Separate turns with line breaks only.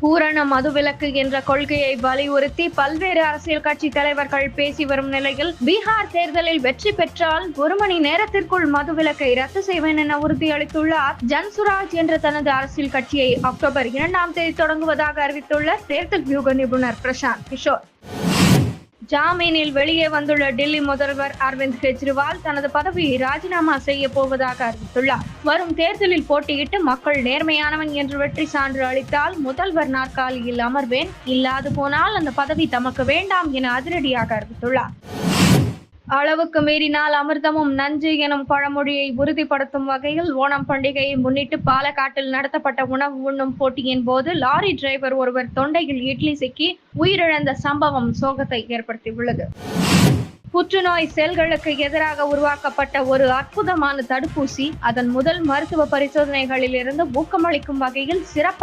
பூரண மதுவிலக்கு என்ற கொள்கையை வலியுறுத்தி பல்வேறு அரசியல் கட்சி தலைவர்கள் பேசி வரும் நிலையில் பீகார் தேர்தலில் வெற்றி பெற்றால் 1 மணி நேரத்திற்குள் மதுவிலக்கை ரத்து செய்வேன் என உறுதியளித்துள்ளார். ஜன்சுராஜ் என்ற தனது அரசியல் கட்சியை அக்டோபர் 2ஆம் தேதி தொடங்குவதாக அறிவித்துள்ள தேர்தல் வியூக நிபுணர் பிரசாந்த் கிஷோர். ஜாமீனில் வெளியே வந்துள்ள டெல்லி முதல்வர் அரவிந்த் கெஜ்ரிவால் தனது பதவியை ராஜினாமா செய்ய போவதாக அறிவித்துள்ளார். வரும் தேர்தலில் போட்டியிட்டு மக்கள் நேர்மையானவன் என்று வெற்றி சான்று அளித்தால் முதல்வர் நாற்காலியில் அமர்வேன், இல்லாது போனால் அந்த பதவி தமக்கு வேண்டாம் என அதிரடியாக அறிவித்துள்ளார். அளவுக்கு மீறினால் அமிர்தமும் நஞ்சு எனும் பழமொழியை உறுதிப்படுத்தும் வகையில் ஓணம் பண்டிகையை முன்னிட்டு பாலக்காட்டில் நடத்தப்பட்ட உணவு உண்ணும் போட்டியின் போது லாரி டிரைவர் ஒருவர் தொண்டையில் இட்லி சிக்கி உயிரிழந்த சம்பவம் சோகத்தை ஏற்படுத்தியுள்ளது. புற்றுநோய் செல்களுக்கு எதிராக உருவாக்கப்பட்ட ஒரு அற்புதமான தடுப்பூசி அதன் முதல் மருத்துவ பரிசோதனைகளில் இருந்து ஊக்கமளிக்கும் வகையில் சிறப்பாக